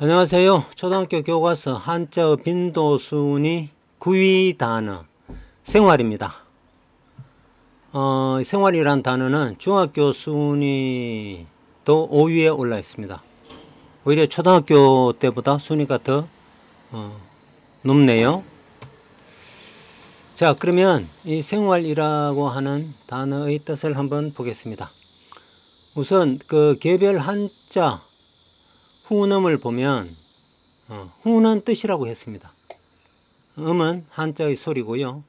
안녕하세요. 초등학교 교과서 한자어 빈도순위 9위 단어 생활입니다. 생활이란 단어는 중학교 순위도 5위에 올라 있습니다. 오히려 초등학교 때보다 순위가 더 높네요. 자, 그러면 이 생활이라고 하는 단어의 뜻을 한번 보겠습니다. 우선 그 개별 한자 훈음을 보면 훈은 뜻이라고 했습니다. 음은 한자의 소리고요.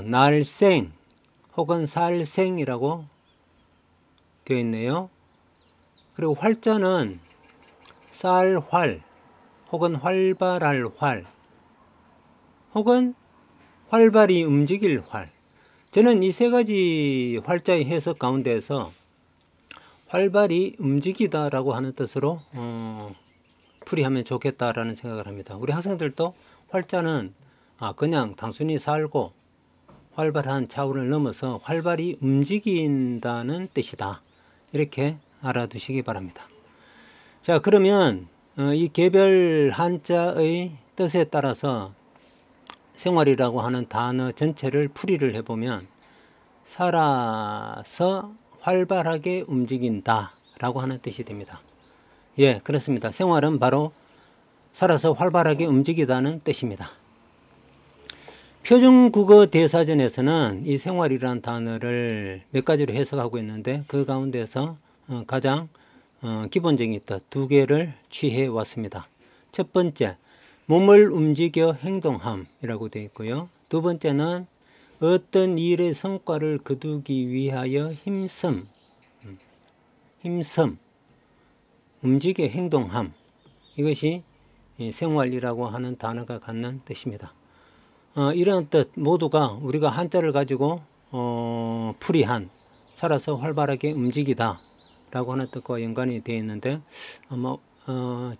날생 혹은 살생이라고 되어 있네요. 그리고 활자는 쌀활 혹은 활발할 활 혹은 활발히 움직일 활. 저는 이 세 가지 활자의 해석 가운데에서 활발히 움직이다라고 하는 뜻으로 풀이하면 좋겠다라는 생각을 합니다. 우리 학생들도 활자는 그냥 단순히 살고 활발한 차원을 넘어서 활발히 움직인다는 뜻이다. 이렇게 알아두시기 바랍니다. 자, 그러면 이 개별 한자의 뜻에 따라서 생활이라고 하는 단어 전체를 풀이를 해보면 살아서 활발하게 움직인다 라고 하는 뜻이 됩니다. 예, 그렇습니다. 생활은 바로 살아서 활발하게 움직이다는 뜻입니다. 표준국어 대사전에서는 이 생활이라는 단어를 몇 가지로 해석하고 있는데 그 가운데서 가장 기본적인 뜻 두 개를 취해 왔습니다. 첫 번째, 몸을 움직여 행동함이라고 되어 있고요. 두 번째는 어떤 일의 성과를 거두기 위하여 힘섬, 움직여 행동함. 이것이 생활이라고 하는 단어가 갖는 뜻입니다. 이런 뜻 모두가 우리가 한자를 가지고 풀이한 살아서 활발하게 움직이다 라고 하는 뜻과 연관이 되어 있는데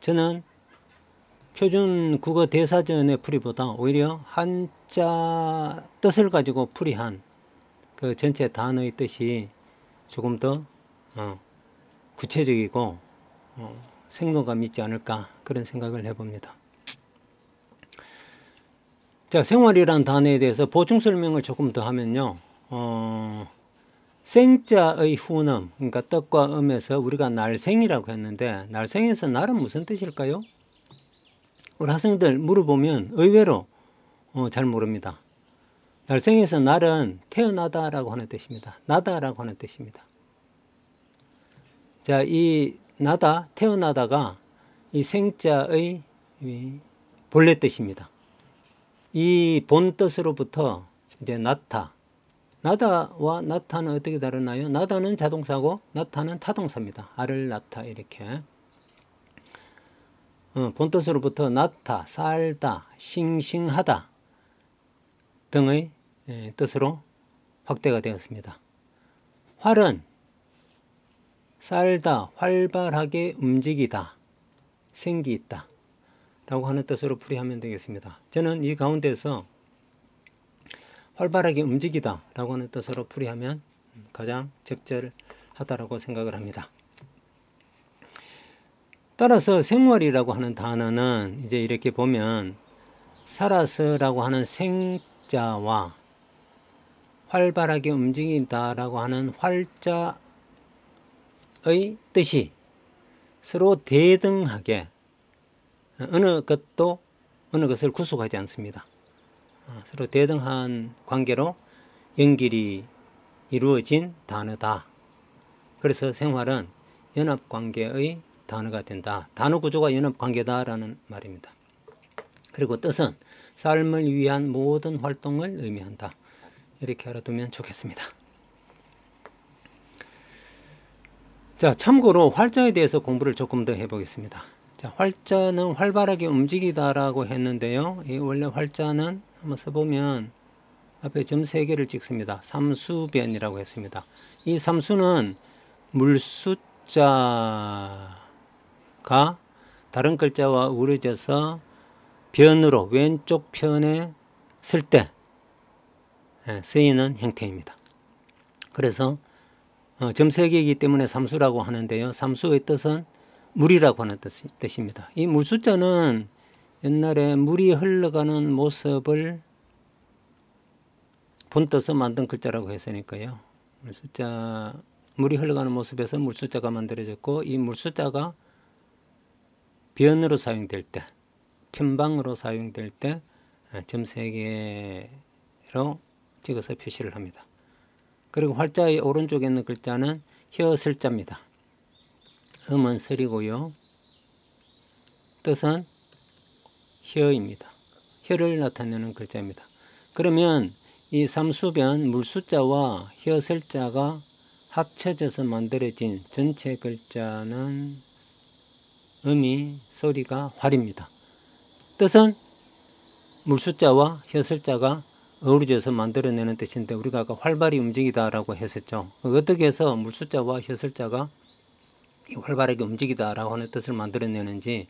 저는 표준 국어 대사전의 풀이보다 오히려 한자 뜻을 가지고 풀이한 그 전체 단어의 뜻이 조금 더 구체적이고 생동감 있지 않을까 그런 생각을 해봅니다. 자, 생활이라는 단어에 대해서 보충 설명을 조금 더 하면요. 생자의 훈음, 그러니까 뜻과 음에서 우리가 날생이라고 했는데 날생에서 날은 무슨 뜻일까요? 우리 학생들 물어보면 의외로 잘 모릅니다. 날생에서 날은 태어나다라고 하는 뜻입니다. 나다라고 하는 뜻입니다. 자, 이 나다, 태어나다가 이 생자의 본래 뜻입니다. 이 본 뜻으로부터 이제 나타, 나다와 나타는 어떻게 다르나요? 나다는 자동사고 나타는 타동사입니다. 알을 낳다 이렇게. 본뜻으로부터 나타, 살다, 싱싱하다 등의 뜻으로 확대가 되었습니다. 활은 살다, 활발하게 움직이다, 생기 있다 라고 하는 뜻으로 풀이하면 되겠습니다. 저는 이 가운데서 활발하게 움직이다 라고 하는 뜻으로 풀이하면 가장 적절하다라고 생각을 합니다. 따라서 생활이라고 하는 단어는 이제 이렇게 보면 살아서라고 하는 생자와 활발하게 움직인다라고 하는 활자의 뜻이 서로 대등하게 어느 것을 구속하지 않습니다. 서로 대등한 관계로 연결이 이루어진 단어다. 그래서 생활은 연합관계의 단어가 된다. 단어 구조가 연합관계다라는 말입니다. 그리고 뜻은 삶을 위한 모든 활동을 의미한다. 이렇게 알아두면 좋겠습니다. 자, 참고로 활자에 대해서 공부를 조금 더 해보겠습니다. 자, 활자는 활발하게 움직이다라고 했는데요. 이 원래 활자는 한번 써보면 앞에 점 3개를 찍습니다. 삼수변이라고 했습니다. 이 삼수는 물수자 가 다른 글자와 우려져서 변으로 왼쪽 편에 쓸 때 쓰이는 형태입니다. 그래서 점세기이기 때문에 삼수라고 하는데요. 삼수의 뜻은 물이라고 하는 뜻입니다. 이 물숫자는 옛날에 물이 흘러가는 모습을 본떠서 만든 글자라고 했으니까요. 물이 흘러가는 모습에서 물숫자가 만들어졌고, 이 물숫자가 변으로 사용될 때, 편방으로 사용될 때 점 3개로 찍어서 표시를 합니다. 그리고 활자의 오른쪽에 있는 글자는 혀설자입니다. 음은 설이고요. 뜻은 혀입니다. 혀를 나타내는 글자입니다. 그러면 이 삼수변 물숫자와 혀설자가 합쳐져서 만들어진 전체 글자는 음이 소리가 활입니다. 뜻은 물숫자와 혀설자가 어우러져서 만들어내는 뜻인데, 우리가 아까 활발히 움직이다라고 했었죠. 어떻게 해서 물숫자와 혀설자가 활발하게 움직이다라고 하는 뜻을 만들어내는지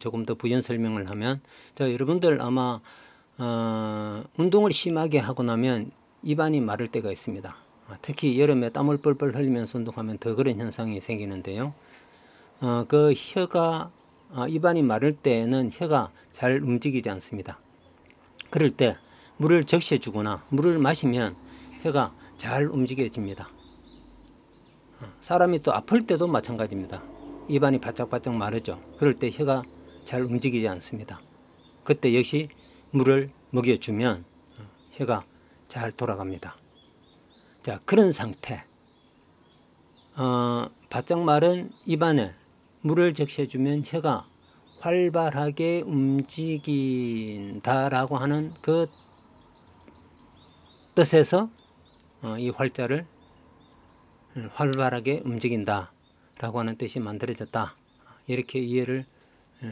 조금 더 부연 설명을 하면, 자, 여러분들 아마 운동을 심하게 하고 나면 입안이 마를 때가 있습니다. 특히 여름에 땀을 뻘뻘 흘리면서 운동하면 더 그런 현상이 생기는데요. 그 혀가 입안이 마를 때는 혀가 잘 움직이지 않습니다. 그럴 때 물을 적셔주거나 물을 마시면 혀가 잘 움직여집니다. 사람이 또 아플 때도 마찬가지입니다. 입안이 바짝바짝 마르죠. 그럴 때 혀가 잘 움직이지 않습니다. 그때 역시 물을 먹여주면 혀가 잘 돌아갑니다. 자, 그런 상태, 바짝 마른 입안에 물을 적셔주면 혀가 활발하게 움직인다라고 하는 그 뜻에서 이 활자를 활발하게 움직인다 라고 하는 뜻이 만들어졌다, 이렇게 이해를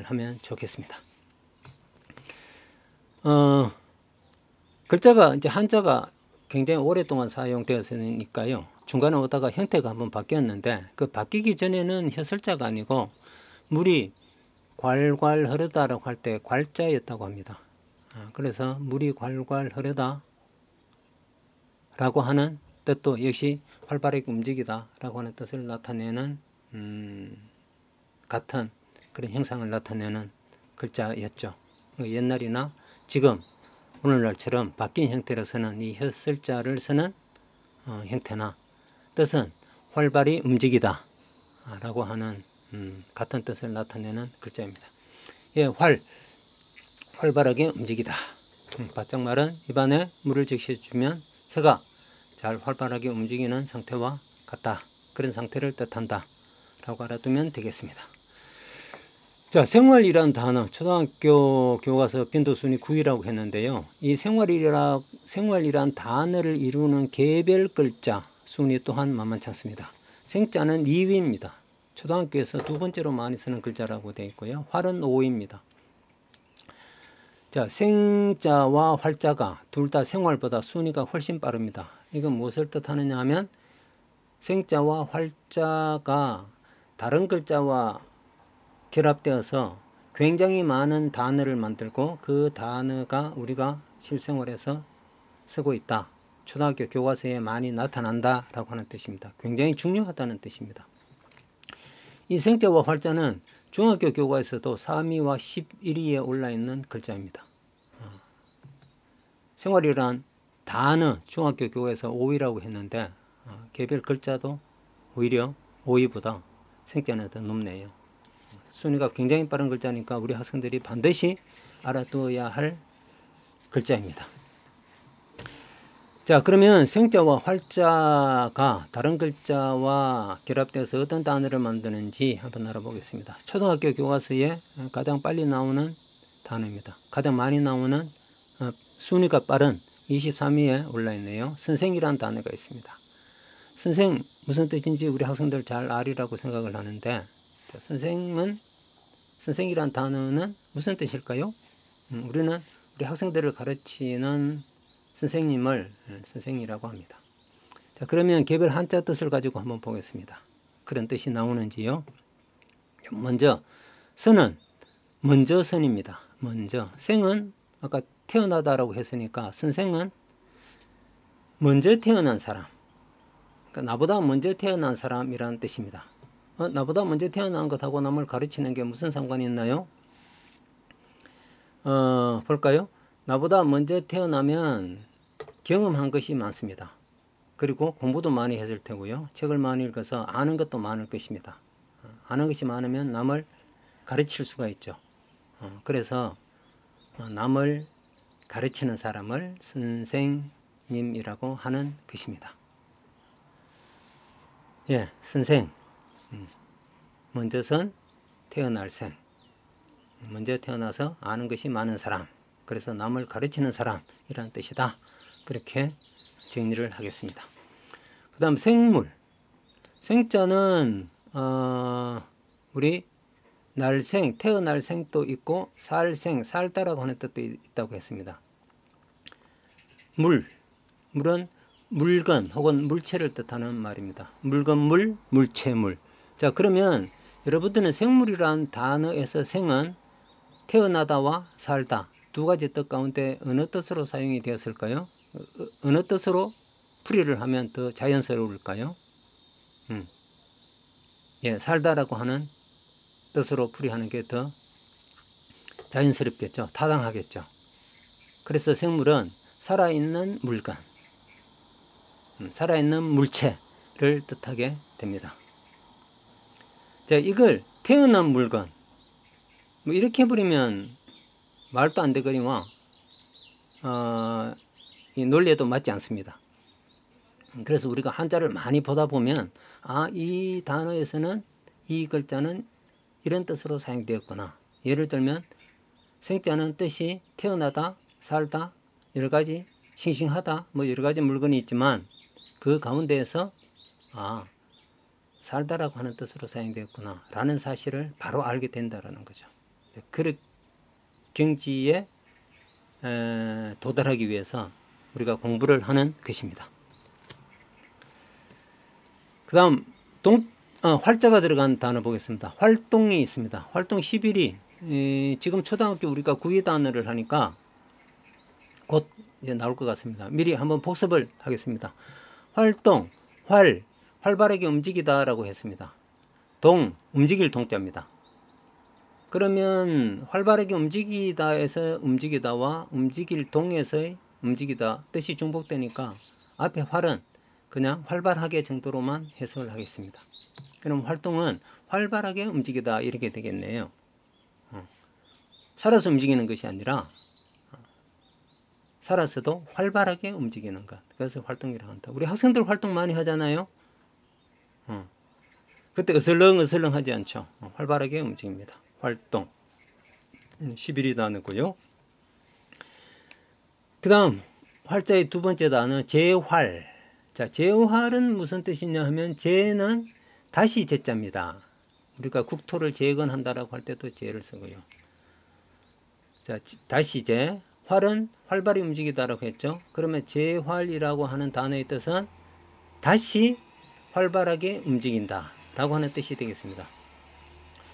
하면 좋겠습니다. 글자가 이제 한자가 굉장히 오랫동안 사용되었으니까요, 중간에 오다가 형태가 한번 바뀌었는데, 그 바뀌기 전에는 혀설자가 아니고 물이 괄괄 흐르다라고 할 때 괄자였다고 합니다. 그래서 물이 괄괄 흐르다 라고 하는 뜻도 역시 활발하게 움직이다 라고 하는 뜻을 나타내는 같은 그런 형상을 나타내는 글자였죠. 옛날이나 지금 오늘날처럼 바뀐 형태로 쓰는 이 혀설자를 쓰는 형태나 뜻은 활발히 움직이다 라고 하는 같은 뜻을 나타내는 글자입니다. 예, 활발하게 움직이다. 바짝 마른 입안에 물을 적셔주면 혀가 잘 활발하게 움직이는 상태와 같다, 그런 상태를 뜻한다 라고 알아두면 되겠습니다. 자, 생활이란 단어, 초등학교 교과서 빈도순위 9이라고 했는데요. 이 생활이란 단어를 이루는 개별 글자 순위 또한 만만치 않습니다. 생자는 2위입니다. 초등학교에서 두 번째로 많이 쓰는 글자라고 되어 있고요. 활은 5위입니다. 자, 생자와 활자가 둘 다 생활보다 순위가 훨씬 빠릅니다. 이건 무엇을 뜻하느냐 하면, 생자와 활자가 다른 글자와 결합되어서 굉장히 많은 단어를 만들고, 그 단어가 우리가 실생활에서 쓰고 있다, 초등학교 교과서에 많이 나타난다 라고 하는 뜻입니다. 굉장히 중요하다는 뜻입니다. 이 생자와 활자는 중학교 교과에서도 3위와 11위에 올라있는 글자입니다. 생활이란 단어 중학교 교과에서 5위라고 했는데, 개별 글자도 오히려 5위보다 생자는 더 높네요. 순위가 굉장히 빠른 글자니까 우리 학생들이 반드시 알아두어야 할 글자입니다. 자, 그러면 생자와 활자가 다른 글자와 결합돼서 어떤 단어를 만드는지 한번 알아보겠습니다. 초등학교 교과서에 가장 빨리 나오는 단어입니다. 가장 많이 나오는 순위가 빠른 23위에 올라있네요. 선생이라는 단어가 있습니다. 선생 무슨 뜻인지 우리 학생들 잘 알리라고 생각을 하는데, 자, 선생이란 단어는 무슨 뜻일까요? 우리는 우리 학생들을 가르치는 선생님을 선생이라고 합니다. 자, 그러면 개별 한자 뜻을 가지고 한번 보겠습니다. 그런 뜻이 나오는지요. 먼저 선은 먼저 선입니다. 먼저. 생은 아까 태어나다라고 했으니까 선생은 먼저 태어난 사람, 그러니까 나보다 먼저 태어난 사람이라는 뜻입니다. 나보다 먼저 태어난 것하고 남을 가르치는 게 무슨 상관이 있나요? 볼까요? 나보다 먼저 태어나면 경험한 것이 많습니다. 그리고 공부도 많이 했을 테고요. 책을 많이 읽어서 아는 것도 많을 것입니다. 아는 것이 많으면 남을 가르칠 수가 있죠. 그래서 남을 가르치는 사람을 선생님이라고 하는 것입니다. 예, 선생. 먼저선 태어날 생. 먼저 태어나서 아는 것이 많은 사람. 그래서 남을 가르치는 사람이라는 뜻이다. 그렇게 정리를 하겠습니다. 그 다음 생물. 생자는 우리 날생, 태어날 생도 있고 살생, 살다라고 하는 뜻도 있다고 했습니다. 물은 물건 혹은 물체를 뜻하는 말입니다. 물건물, 물체물. 자, 그러면 여러분들은 생물이라는 단어에서 생은 태어나다와 살다 두 가지 뜻 가운데 어느 뜻으로 사용이 되었을까요? 어느 뜻으로 풀이를 하면 더 자연스러울까요? 예, 살다라고 하는 뜻으로 풀이하는 게 더 자연스럽겠죠. 타당하겠죠. 그래서 생물은 살아있는 물건, 살아있는 물체를 뜻하게 됩니다. 자, 이걸 태어난 물건, 뭐 이렇게 해버리면 말도 안 되거니와 이 논리에도 맞지 않습니다. 그래서 우리가 한자를 많이 보다 보면 이 단어에서는 이 글자는 이런 뜻으로 사용되었구나. 예를 들면 생자는 뜻이 태어나다, 살다, 여러 가지 싱싱하다, 뭐 여러 가지 물건이 있지만 그 가운데에서 살다라고 하는 뜻으로 사용되었구나 라는 사실을 바로 알게 된다라는 거죠. 그 경지에 도달하기 위해서 우리가 공부를 하는 것입니다. 그 다음 활자가 들어간 단어 보겠습니다. 활동이 있습니다. 활동 11이 지금 초등학교 우리가 구위 단어를 하니까 곧 이제 나올 것 같습니다. 미리 한번 복습을 하겠습니다. 활동, 활발하게 움직이다 라고 했습니다. 움직일 동자입니다. 그러면 활발하게 움직이다에서 움직이다와 움직일 동에서의 움직이다 뜻이 중복되니까 앞에 활은 그냥 활발하게 정도로만 해석을 하겠습니다. 그럼 활동은 활발하게 움직이다 이렇게 되겠네요. 살아서 움직이는 것이 아니라 살아서도 활발하게 움직이는 것. 그래서 활동이라고 한다. 우리 학생들 활동 많이 하잖아요. 그때 어슬렁어슬렁 하지 않죠. 활발하게 움직입니다. 활동. 11이 단어고요. 그 다음 활자의 두 번째 단어 재활. 자, 재활은 무슨 뜻이냐 하면 재는 다시 제자입니다. 우리가 국토를 재건한다라고 할 때도 재를 쓰고요. 자, 다시 재. 활은 활발히 움직이다라고 했죠. 그러면 재활이라고 하는 단어의 뜻은 다시 활발하게 움직인다 라고 하는 뜻이 되겠습니다.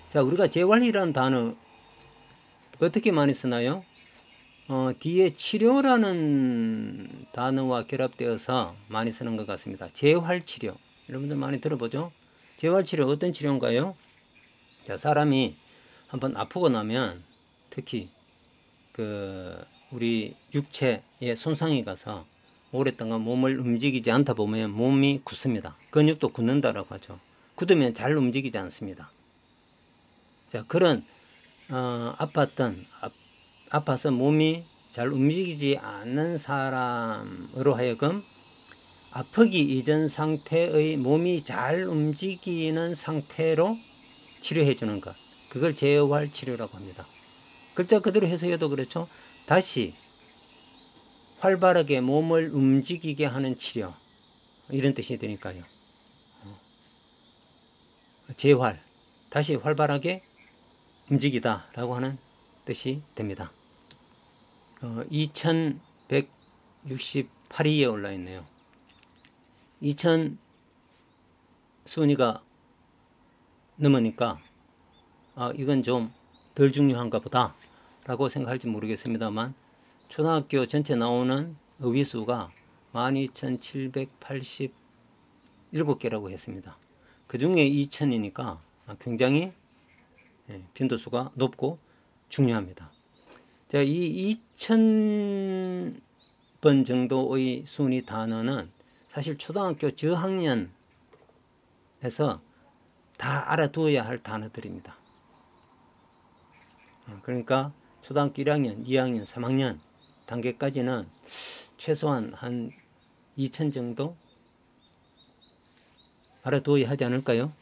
자, 우리가 재활이라는 단어 어떻게 많이 쓰나요? 뒤에 치료라는 단어와 결합되어서 많이 쓰는 것 같습니다. 재활치료. 여러분들 많이 들어보죠? 재활치료 어떤 치료인가요? 자, 사람이 한번 아프고 나면 특히 우리 육체에 손상이 가서 오랫동안 몸을 움직이지 않다 보면 몸이 굳습니다. 근육도 굳는다라고 하죠. 굳으면 잘 움직이지 않습니다. 자, 그런 아파서 몸이 잘 움직이지 않는 사람으로 하여금 아프기 이전 상태의 몸이 잘 움직이는 상태로 치료해 주는 것. 그걸 재활 치료라고 합니다. 글자 그대로 해석해도 그렇죠. 다시 활발하게 몸을 움직이게 하는 치료. 이런 뜻이 되니까요. 재활. 다시 활발하게 움직이다 라고 하는 뜻이 됩니다. 2168위에 올라 있네요. 2000 순위가 넘으니까 이건 좀 덜 중요한가 보다 라고 생각할지 모르겠습니다만 초등학교 전체 나오는 의위수가 12,787개라고 했습니다. 그 중에 2000이니까 굉장히 빈도수가 높고 중요합니다. 자, 이 2000번 정도의 순위 단어는 사실 초등학교 저학년에서 다 알아두어야 할 단어들입니다. 그러니까 초등학교 1학년, 2학년, 3학년 단계까지는 최소한 한 2000 정도 알아두어야 하지 않을까요?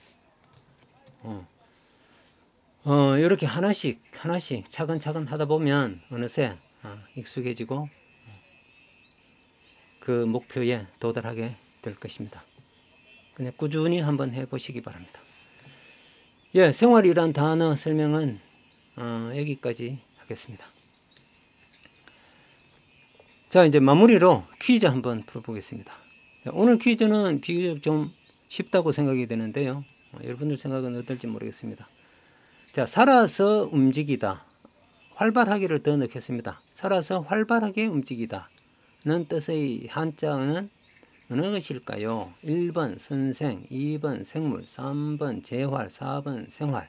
이렇게 하나씩 차근차근 하다 보면 어느새 익숙해지고 그 목표에 도달하게 될 것입니다. 그냥 꾸준히 한번 해보시기 바랍니다. 예, 생활이란 단어 설명은 여기까지 하겠습니다. 자, 이제 마무리로 퀴즈 한번 풀어보겠습니다. 오늘 퀴즈는 비교적 좀 쉽다고 생각이 되는데요. 여러분들 생각은 어떨지 모르겠습니다. 자, 살아서 움직이다. 활발하게를 더 넣겠습니다. 살아서 활발하게 움직이다는 뜻의 한자어는 어느 것일까요? 1번 선생, 2번 생물, 3번 재활, 4번 생활.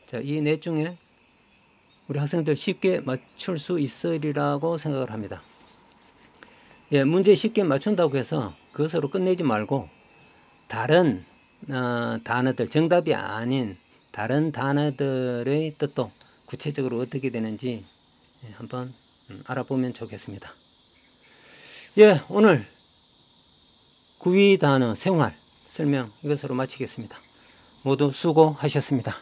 자, 이 넷 중에 우리 학생들 쉽게 맞출 수 있으리라고 생각을 합니다. 예, 문제 쉽게 맞춘다고 해서 그것으로 끝내지 말고 다른 단어들, 정답이 아닌 다른 단어들의 뜻도 구체적으로 어떻게 되는지 한번 알아보면 좋겠습니다. 예, 오늘 구위 단어 생활 설명 이것으로 마치겠습니다. 모두 수고하셨습니다.